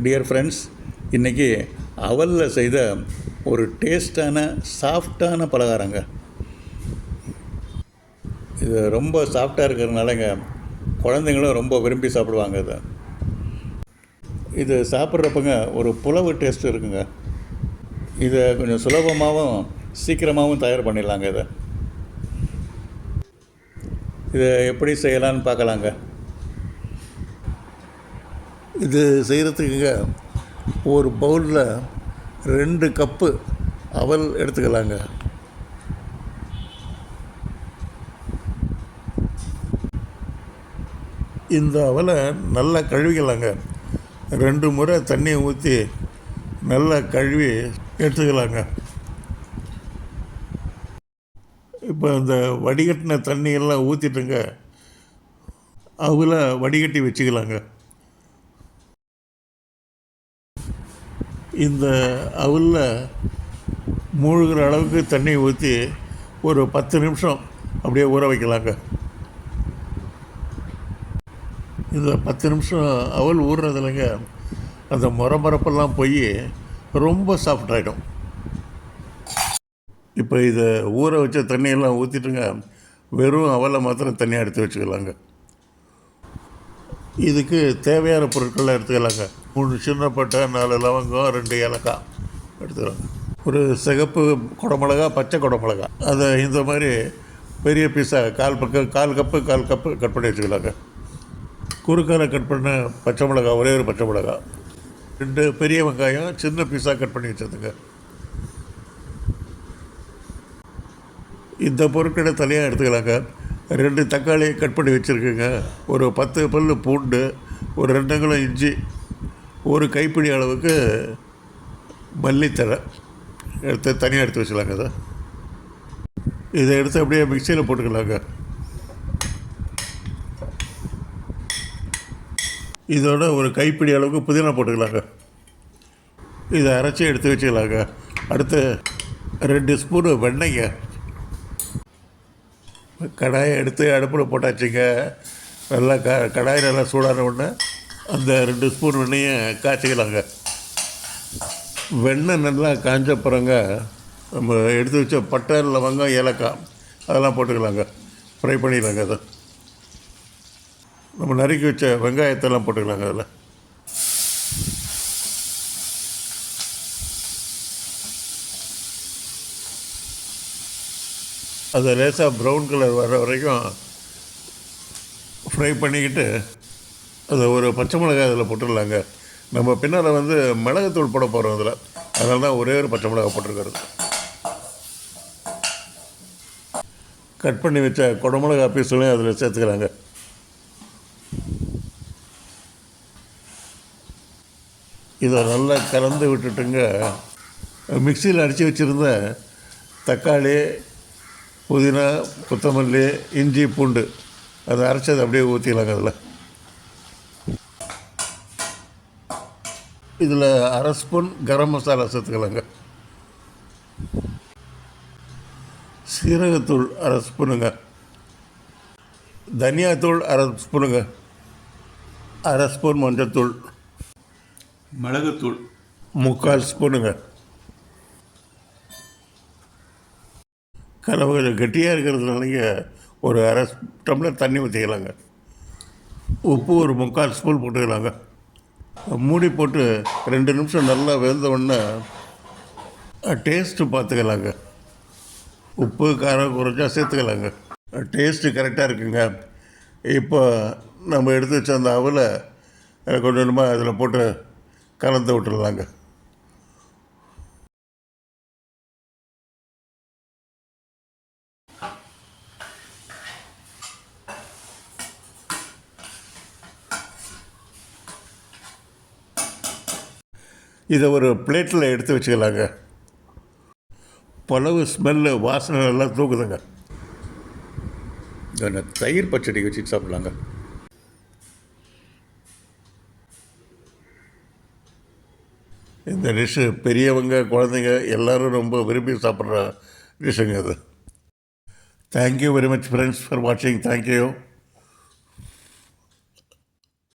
Dear friends, இன்றைக்கி அவலில் செய்த ஒரு டேஸ்டான சாஃப்டான பலகாரங்க. இது ரொம்ப சாஃப்டாக இருக்கிறதுனாலங்க குழந்தைங்களும் ரொம்ப விரும்பி சாப்பிடுவாங்க. இது சாப்பிட்றப்பங்க ஒரு புலவு டேஸ்ட் இருக்குங்க. இதை கொஞ்சம் சுலபமாகவும் சீக்கிரமாகவும் தயார் பண்ணிடலாங்க. இதை எப்படி செய்யலான்னு பார்க்கலாங்க. இது செய்கிறதுக்குங்க ஒரு பவுலில் 2 கப்பு அவல் எடுத்துக்கலாங்க. இந்த அவலை நல்லா கழுவிக்கலாங்க. 2 முறை தண்ணியை ஊற்றி நல்லா கழுவி எடுத்துக்கலாங்க. இப்போ இந்த வடிகட்டின தண்ணியெல்லாம் ஊற்றிட்டுங்க அவலை வடிகட்டி வச்சுக்கலாங்க. இந்த அவலில் மூழ்கிற அளவுக்கு தண்ணி ஊற்றி ஒரு 10 நிமிஷம் அப்படியே ஊற வைக்கலாங்க. இந்த 10 நிமிஷம் அவல் ஊறுறதுலங்க அந்த மொரமொரப்பெல்லாம் போய் ரொம்ப சாஃப்டாகிடும். இப்போ இதை ஊற வச்ச தண்ணியெல்லாம் ஊற்றிட்டுங்க வெறும் அவலை மாத்திரம் தண்ணியாக எடுத்து வச்சுக்கலாங்க. இதுக்கு தேவையான பொருட்கள்லாம் எடுத்துக்கலாங்க. 3 சின்ன பட்டை, 4 லவங்கம், 2 ஏலக்காய் எடுத்துக்கலாங்க. ஒரு சிகப்பு குடமிளகா, பச்சை குடமிளகா, அதை இந்த மாதிரி பெரிய பீஸாக கால் கப்பு கட் பண்ணி வச்சுக்கலாங்க. குறுக்கால கட் பண்ண பச்சை மிளகா, ஒரே ஒரு பச்சை மிளகா, 2 பெரிய வெங்காயம் சின்ன பீஸாக கட் பண்ணி வச்சதுங்க. இந்த பொருட்களை தனியாக எடுத்துக்கலாங்க. 2 தக்காளி கட் பண்ணி வச்சுருக்குங்க. ஒரு 10 பல் பூண்டு, ஒரு 2 கிலோ இஞ்சி, ஒரு கைப்பிடி அளவுக்கு மல்லித்தழை எடுத்து தனியாக எடுத்து வச்சுக்கலாங்க. இதை எடுத்து அப்படியே மிக்சியில் போட்டுக்கலாங்க. இதோட ஒரு கைப்பிடி அளவுக்கு புதினா போட்டுக்கலாங்க. இதை அரைச்சி எடுத்து வச்சுக்கலாங்க. அடுத்து 2 ஸ்பூனு வெண்ணெய்ங்க. கடாயை எடுத்து அடுப்பில் போட்டாச்சுங்க. நல்லா கடாய் நல்லா சூடான உடனே அந்த 2 ஸ்பூன் வெண்ணெயை காய்ச்சிக்கலாங்க. வெண்ணெய் நல்லா காஞ்சப்புறங்க நம்ம எடுத்து வச்ச பட்டை, லவங்கம், ஏலக்காய் அதெல்லாம் போட்டுக்கலாங்க. ஃப்ரை பண்ணிக்கலாங்க. அதை நம்ம நறுக்கி வச்ச வெங்காயத்தெல்லாம் போட்டுக்கலாங்க. அதில் அதை லேசாக ப்ரௌன் கலர் வர வரைக்கும் ஃப்ரை பண்ணிக்கிட்டு அதை ஒரு பச்சை மிளகாய் அதில் போட்டுடலாங்க. நம்ம பின்னால் மிளகுத்தூள் போட போகிறோம் அதில், அதனால தான் ஒரே ஒரு பச்சை மிளகாய் போட்டிருக்கிறது. கட் பண்ணி வச்ச குடமிளகா பீஸுலையும் அதில் சேர்த்துக்கிறாங்க. இதை நல்லா கலந்து விட்டுட்டுங்க மிக்சியில் அடித்து வச்சுருந்த தக்காளி, புதினா, கொத்தமல்லி, இஞ்சி, பூண்டு அதை அரைச்சதை அப்படியே ஊற்றிக்கலாங்க. அதில் இதில் 1/2 ஸ்பூன் கரம் மசாலா சேர்த்துக்கலாங்க. சீரகத்தூள் 1/2 ஸ்பூனுங்க, தனியாத்தூள் 1/2 ஸ்பூனுங்க, 1/2 ஸ்பூன் மஞ்சத்தூள், மிளகுத்தூள் 3/4 ஸ்பூனுங்க. கலவை கொஞ்சம் கெட்டியாக இருக்கிறதுனாலங்க ஒரு 1/2 டம்ளர் தண்ணி ஊற்றிக்கலாங்க. உப்பு ஒரு 3/4 ஸ்பூன் போட்டுக்கலாங்க. மூடி போட்டு 2 நிமிஷம் நல்லா வெந்த உடனே டேஸ்ட்டு பார்த்துக்கலாங்க. உப்பு காரம் குறைச்சா சேர்த்துக்கலாங்க. டேஸ்ட்டு கரெக்டாக இருக்குங்க. இப்போ நம்ம எடுத்து வச்ச அந்த அவலை கொஞ்சம் கொஞ்சமாக அதில் போட்டு கலந்து விட்டுடலாங்க. இதை ஒரு பிளேட்டில் எடுத்து வச்சுக்கலாங்க. புலவு ஸ்மெல்லு வாசனை நல்லா தூக்குதுங்க. தயிர் பச்சடி வச்சு சாப்பிட்லாங்க. இந்த டிஷ்ஷு பெரியவங்க, குழந்தைங்க எல்லோரும் ரொம்ப விரும்பி சாப்பிட்ற டிஷ்ஷுங்க அது. Thank you very much friends for வாட்சிங். தேங்க்யூ.